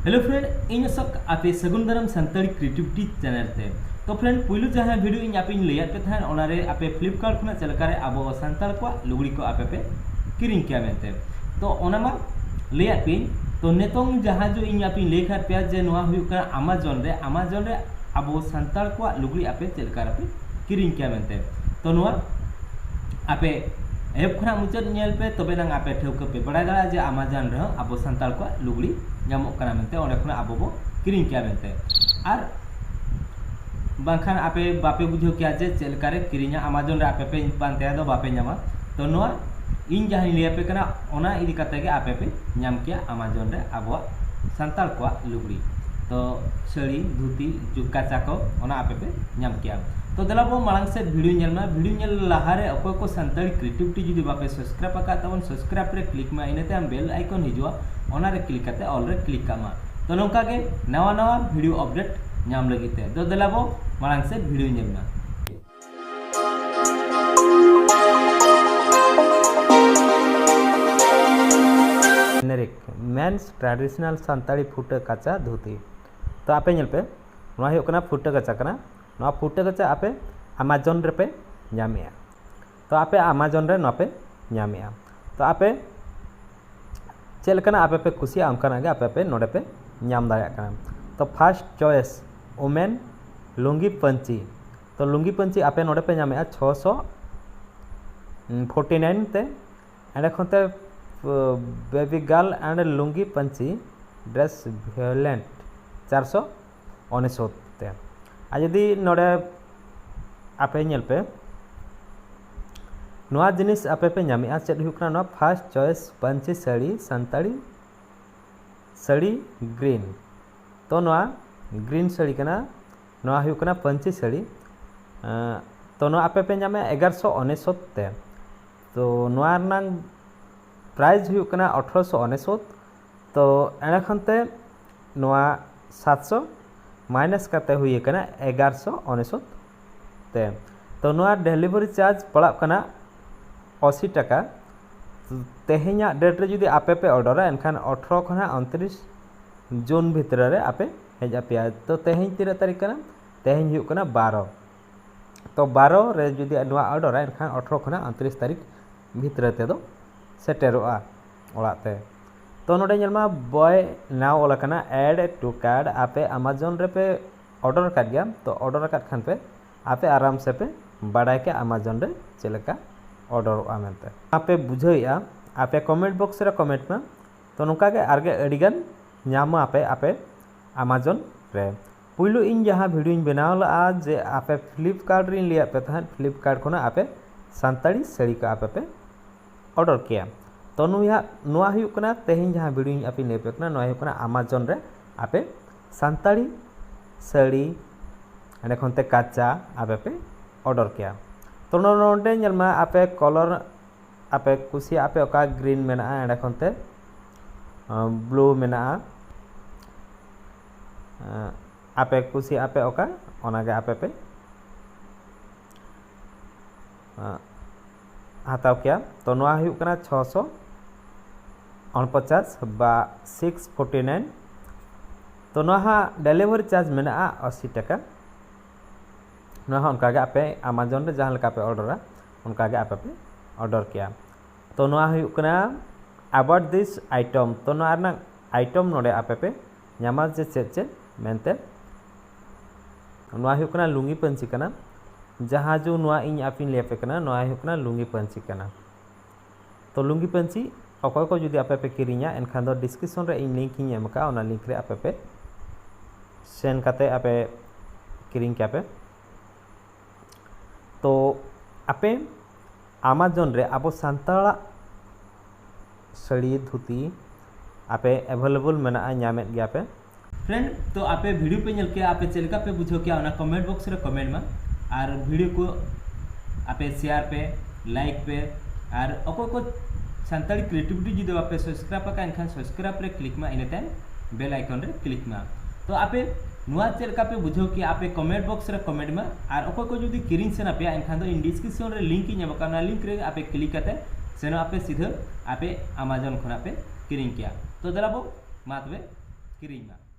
Hello friend in सब आपे सगुन दाराम सानताड़ी क्रिएटिविटी चैनल ते तो फ्रेंड पुइलु जहां वीडियो इन आपे लैया पे थान ओनारे आपे फ्लिपकार्ट खुना चलकारे आबो सानताड़ को लुगड़ी को आपे पे किरिंग किया मेनते तो ओनामा लैया पे तो नेतोंग जहां जो इन आपे लेखा पे जे नोआ हुयु का अमेज़न रे आबो सानताड़ को लुगड़ी आपे चलकार आपे किरिंग किया मेनते तो नोआ आपे एप खुना मुचाद नेल पे तबे नंग आपे ठेवके पे बड़ा दाड़ा जे अमेज़न रे आबो सानताड़ को लुगड़ी ᱧᱟᱢᱚᱜ ᱠᱟᱱᱟ ᱢᱮᱱᱛᱮ ᱚᱸᱰᱮ ᱠᱷᱚᱱᱟᱜ ᱟᱵᱚ ᱵᱚ ᱠᱤᱨᱤᱧ ᱠᱮᱭᱟ ᱢᱮᱱᱛᱮ ᱟᱨ ᱵᱟᱝᱠᱷᱟᱱ ᱟᱯᱮ ᱵᱟᱯᱮ ᱵᱩᱡᱷᱟᱹᱣ ᱠᱮᱭᱟ ᱡᱮ ᱪᱮᱫ ᱞᱮᱠᱟ ᱨᱮ ᱠᱤᱨᱤᱧᱟ ᱟᱢᱟᱡᱚᱱ ᱨᱮ ᱟᱯᱮ ᱯᱮ ᱯᱟᱱᱛᱮᱭᱟ ᱫᱚ ᱵᱟᱯᱮ ᱧᱟᱢᱟ ᱛᱚ ᱱᱚᱣᱟ ᱤᱧ ᱡᱟᱦᱟᱸᱧ ᱞᱟᱹᱭ ᱟᱯᱮ ᱠᱟᱱᱟ ᱚᱱᱟ ᱤᱫᱤ ᱠᱟᱛᱮ ᱜᱮ ᱟᱯᱮ ᱯᱮ ᱧᱟᱢ ᱠᱮᱭᱟ ᱟᱢᱟᱡᱚᱱ ᱨᱮ ᱟᱵᱚᱣᱟᱜ ᱥᱟᱱᱛᱟᱲ ᱠᱚᱣᱟᱜ ᱞᱩᱜᱽᱲᱤ तो साड़ी धुती काचा को ओना आपे पे नाम किया तो दला बो मांग से वीडियो नेल लहारे अकोय को सानताड़ी क्रिएटिविटी जुदी बापे सब्सक्राइब आका तबन सब्सक्राइब रे क्लिक मा इनेते हम बेल आइकन हिजुआ ओना रे क्लिक करते ऑल रे क्लिक कामा तो नोका के नवा वीडियो अपडेट नाम लगिते तो दला बो मांग से वीडियो नेलना जेनेरिक मेंस ट्रेडिशनल सानताड़ी फुटा काचा धोती तो आपे नेल पे नोआ हुयु कना फुटा काचा कना नोआ फुटा काचा आपे अमेज़न रे पे ᱧᱟᱢᱮᱜᱼᱟ तो आपे अमेज़न रे नोआ पे ᱧᱟᱢᱮᱜᱼᱟ तो आपे चेल कना आपे पे कुसिया अंकना गे आपे पे नोडे पे ᱧᱟᱢ दाया कना तो फर्स्ट चॉइस वुमेन लुंगी पंची तो लुंगी पंची आपे नोडे पे ᱧᱟᱢᱮᱜᱼᱟ 649 ते एंड खनते बेबी गर्ल एंड लुंगी पंची ड्रेस वायलेंट 499 ते आ यदि नोडे आपे नेल पे नोआ जिनिस आपे पे ᱧᱟᱢᱮᱜᱼᱟ चेद हुयु कना नोआ फर्स्ट चॉइस पंची साड़ी सानताड़ी साड़ी ग्रीन तो नोआ ग्रीन साड़ी कना नोआ हुयु कना पंची साड़ी तो नोआ आपे पे ᱧᱟᱢᱮᱜᱼᱟ 1199 ते तो नोआ रनांग प्राइस हुयु कना 1899 तो एने खनते नोआ 700 माइनस करते हुए कना 1199 ते तो नोआ डिलीवरी चार्ज पड़ा कना 80 टका तेहेኛ डेट रे जुदी आपे पे ऑर्डर एनखान 18 खना 29 जून भितर रे आपे हेज आपेया तो तेहेñ तीरा तारीख कना तेहेñ हुयु कना 12 तो 12 रे जुदी नोआ ऑर्डर एनखान 18 खना 29 तारीख भितर ते दो सेटेरोआ ओलाते तो नोडे नेलमा बॉय नाउ ओला कना ऐड टू कार्ड आपे अमेज़न रे पे ऑर्डर कर गया तो ऑर्डर कर खान पे आपे आराम से पे बाडाय के अमेज़न रे चलेका ऑर्डर आमेंते आपे बुझाइया आपे कमेंट बॉक्स रे कमेंट में तो नुका के आरगे अडिगन ᱧᱟᱢᱟ आपे अमेज़न रे पुइलु इन जहां वीडियो इन बनावला जे आपे फ्लिपकार्ट रे लिया पे तहन फ्लिपकार्ट कोना आपे सानताड़ी साड़ी का आपे पे ऑर्डर किया तो नोआ हुयु कना तेहेñ जहां वीडियो इन आपे लेपे कना नोआ हुयु कना अमेज़न रे आपे सानताड़ी साड़ी एंड खनते काचा आपे पे ऑर्डर किया तो नोंडे नेलमा आपे कलर आपे कुसी आपे ओका ग्रीन मेना एंड खनते ब्लू मेना आपे कुसी आपे ओका ओनागे आपे पे हाताव किया तो नोआ हुयु कना 649 बा 649 तो नोहा डिलीवरी चार्ज मेना 80 टका नोहा उनकागे आपे अमेज़न रे जहां लका पे ऑर्डर उनकागे आपे पे ऑर्डर किया तो नोहा हुयु कना अबाउट दिस आइटम तो नोआ ना आइटम नोडे आपे पे ᱧᱟᱢᱟ जे चेद मेनते नोआ हुयु कना लुंगी पंची कना जहां जो नोआ इन आपिन लेपे कना नोआ हुयु कना लुंगी पंची कना तो लुंगी पंची अकोय को जुदी आपे पे किरिña एनखान दो डिस्क्रिप्शन रे इन लिंक इन एमका ओना लिंक रे आपे पे सेंड करते आपे किरिङ के आपे तो आपे अमेज़न रे आबो सानताड़ा साड़ी धुती आपे अवेलेबल मेना ᱧᱟᱢᱮᱫ गया पे फ्रेंड तो आपे वीडियो पे नेल के आपे चलका पे बुझो क्या ओना कमेंट बॉक्स रे कमेंट में और वीडियो को आपे शेयर पे लाइक पे और अको को सानताड़ी क्रिएटिविटी जुदी आपे सब्सक्राइब का एनखान सब्सक्राइब रे क्लिक में इने टाइम बेल आइकन रे क्लिक में तो आपे नुआ चलका पे बुझो कि आपे कमेंट बॉक्स रे कमेंट में और अको को जुदी किरिङ सेना पे एनखान दो इन डिस्क्रिप्शन रे लिंक इन एमका ना लिंक रे आपे क्लिक करते सेनो आपे सीधा आपे अमेज़न खना पे किरिङ किया तो दलाबो मातबे किरिंग मा।